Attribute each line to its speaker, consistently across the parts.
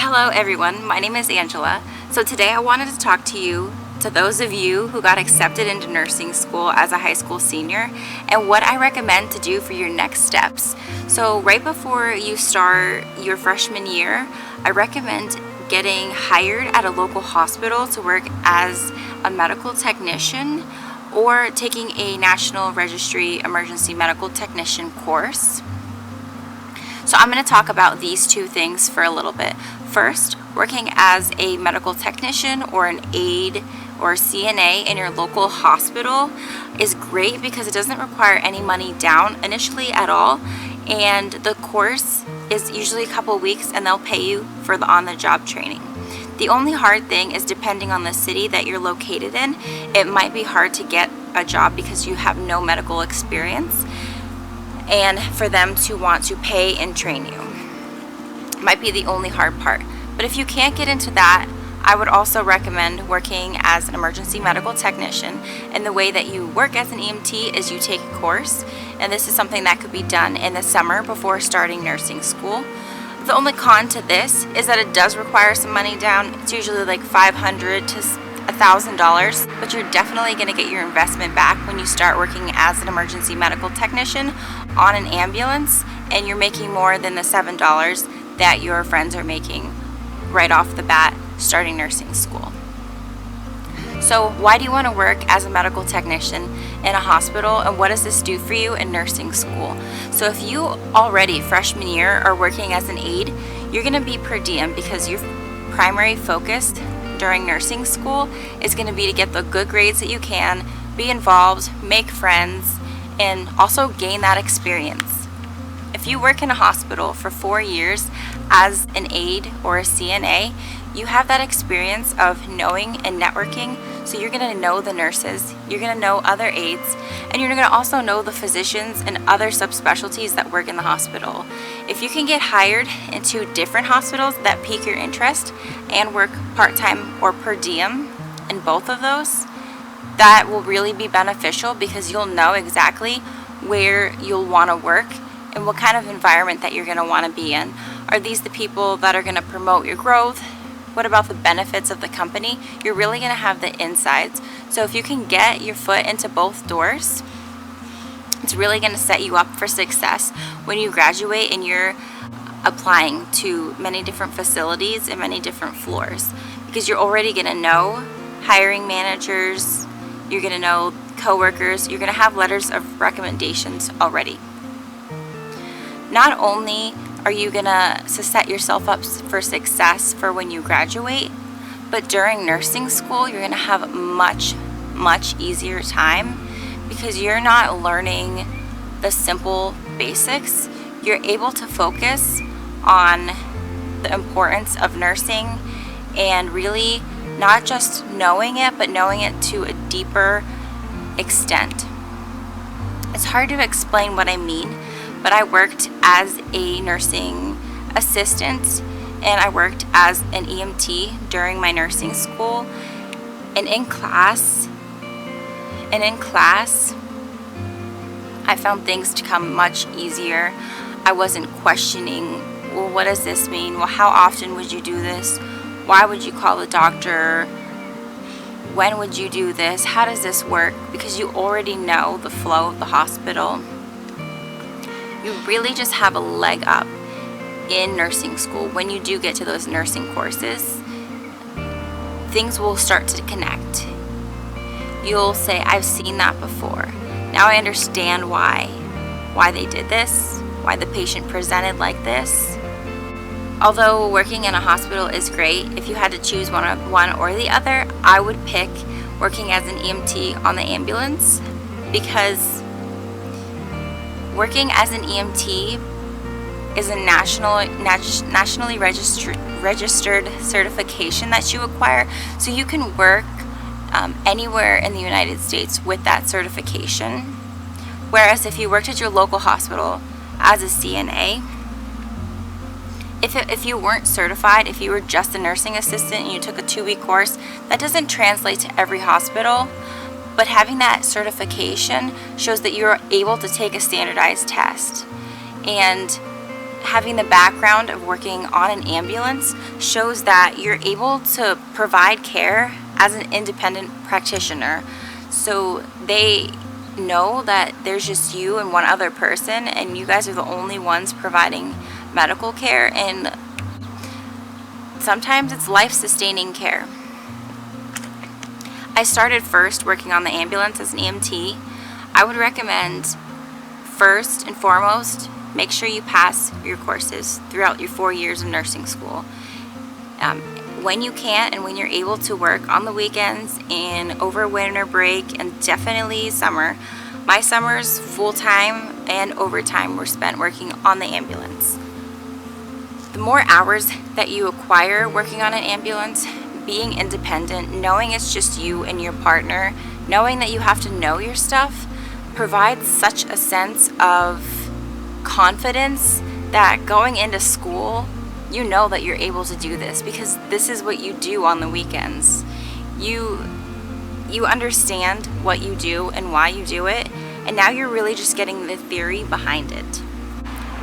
Speaker 1: Hello everyone, my name is Angela. So today I wanted to talk to those of you who got accepted into nursing school as a high school senior and what I recommend to do for your next steps. So right before you start your freshman year, I recommend getting hired at a local hospital to work as a medical technician or taking a National Registry Emergency Medical Technician course. So I'm going to talk about these two things for a little bit. First, working as a medical technician or an aide or CNA in your local hospital is great because it doesn't require any money down initially at all, and the course is usually a couple weeks and they'll pay you for the on-the-job training. The only hard thing is depending on the city that you're located in, it might be hard to get a job because you have no medical experience, and for them to want to pay and train you might be the only hard part. But if you can't get into that, I would also recommend working as an emergency medical technician. And the way that you work as an EMT is you take a course, and this is something that could be done in the summer before starting nursing school. The only con to this is that it does require some money down. It's usually like $500 to $1,000, but you're definitely going to get your investment back when you start working as an emergency medical technician on an ambulance, and you're making more than the $7 that your friends are making right off the bat starting nursing school. So why do you want to work as a medical technician in a hospital, and what does this do for you in nursing school? So if you already freshman year are working as an aide, you're going to be per diem because your primary focus during nursing school is going to be to get the good grades that you can, be involved, make friends, and also gain that experience. If you work in a hospital for 4 years as an aide or a CNA, you have that experience of knowing and networking. So you're going to know the nurses, you're going to know other aides, and you're going to also know the physicians and other subspecialties that work in the hospital. If you can get hired into different hospitals that pique your interest and work part-time or per diem in both of those, that will really be beneficial because you'll know exactly where you'll want to work and what kind of environment that you're going to want to be in. Are these the people that are going to promote your growth? What about the benefits of the company? You're really going to have the insides. So if you can get your foot into both doors, it's really going to set you up for success when you graduate and you're applying to many different facilities and many different floors, because you're already going to know hiring managers, you're going to know coworkers, you're going to have letters of recommendations already. Not only are you going to set yourself up for success for when you graduate, but during nursing school, you're going to have a much easier time because you're not learning the simple basics. You're able to focus on the importance of nursing and really not just knowing it, but knowing it to a deeper extent. It's hard to explain what I mean, but I worked as a nursing assistant and I worked as an EMT during my nursing school. And in class, I found things to come much easier. I wasn't questioning, well, what does this mean? Well, how often would you do this? Why would you call the doctor? When would you do this? How does this work? Because you already know the flow of the hospital. You really just have a leg up in nursing school. When you do get to those nursing courses, things will start to connect. You'll say, I've seen that before. Now I understand why they did this, why the patient presented like this. Although working in a hospital is great, if you had to choose one or the other, I would pick working as an EMT on the ambulance, because working as an EMT is a nationally registered certification that you acquire, so you can work anywhere in the United States with that certification. Whereas if you worked at your local hospital as a CNA, if you weren't certified, if you were just a nursing assistant and you took a 2-week course, that doesn't translate to every hospital. But having that certification shows that you're able to take a standardized test. And having the background of working on an ambulance shows that you're able to provide care as an independent practitioner. So they know that there's just you and one other person, and you guys are the only ones providing medical care, and sometimes it's life-sustaining care. I started first working on the ambulance as an EMT. I would recommend, first and foremost, make sure you pass your courses throughout your 4 years of nursing school. When you can and when you're able to work on the weekends and over winter break, and definitely summer. My summers, full-time and overtime, were spent working on the ambulance. The more hours that you acquire working on an ambulance, being independent, knowing it's just you and your partner, knowing that you have to know your stuff, provides such a sense of confidence that going into school, you know that you're able to do this because this is what you do on the weekends. You understand what you do and why you do it, and now you're really just getting the theory behind it.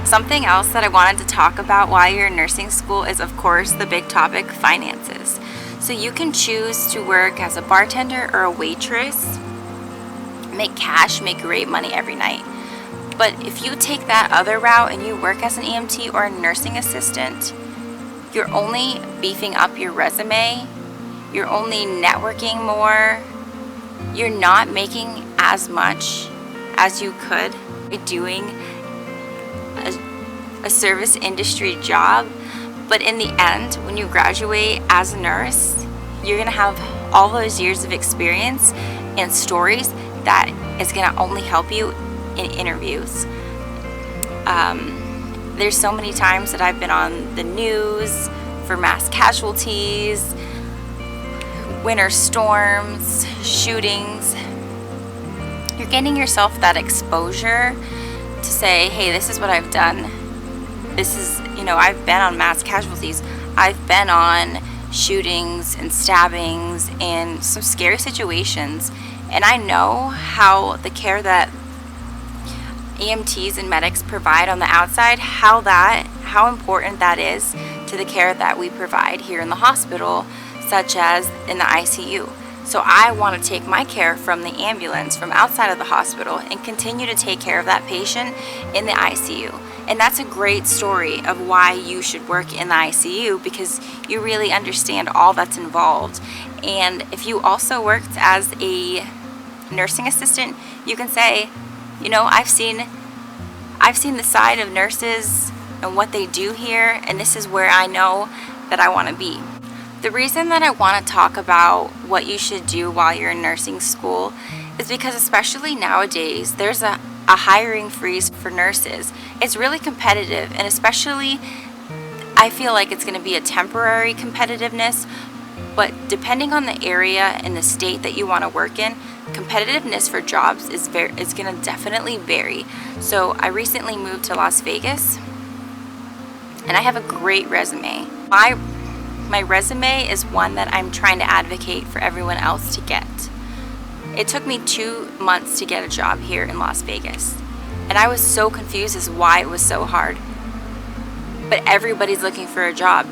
Speaker 1: Something else that I wanted to talk about while you're in nursing school is, of course, the big topic, finances. So you can choose to work as a bartender or a waitress, make cash, make great money every night. But if you take that other route and you work as an EMT or a nursing assistant, you're only beefing up your resume, you're only networking more, you're not making as much as you could by doing a service industry job. But in the end, when you graduate as a nurse, you're gonna have all those years of experience and stories that is gonna only help you in interviews. There's so many times that I've been on the news for mass casualties, winter storms, shootings. You're getting yourself that exposure to say, hey, this is what I've done. This is, I've been on mass casualties. I've been on shootings and stabbings and some scary situations. And I know how the care that EMTs and medics provide on the outside, how important that is to the care that we provide here in the hospital, such as in the ICU. So I want to take my care from the ambulance, from outside of the hospital, and continue to take care of that patient in the ICU. And that's a great story of why you should work in the ICU, because you really understand all that's involved. And if you also worked as a nursing assistant, you can say, I've seen the side of nurses and what they do here, and this is where I know that I want to be. The reason that I want to talk about what you should do while you're in nursing school is because, especially nowadays, there's a hiring freeze for nurses. It's really competitive, and especially I feel like it's going to be a temporary competitiveness, but depending on the area and the state that you want to work in, competitiveness for jobs is going to definitely vary. So I recently moved to Las Vegas, and I have a great resume. My resume is one that I'm trying to advocate for everyone else to get. It took me 2 months to get a job here in Las Vegas, and I was so confused as why it was so hard. But everybody's looking for a job.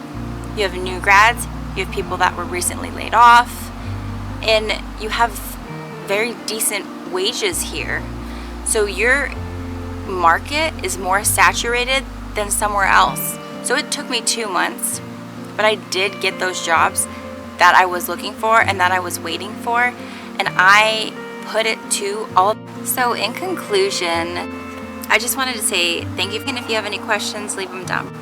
Speaker 1: You have new grads, you have people that were recently laid off, and you have very decent wages here. So your market is more saturated than somewhere else. So it took me 2 months, but I did get those jobs that I was looking for and that I was waiting for, and I put it to all. So in conclusion, I just wanted to say thank you, and if you have any questions, leave them down.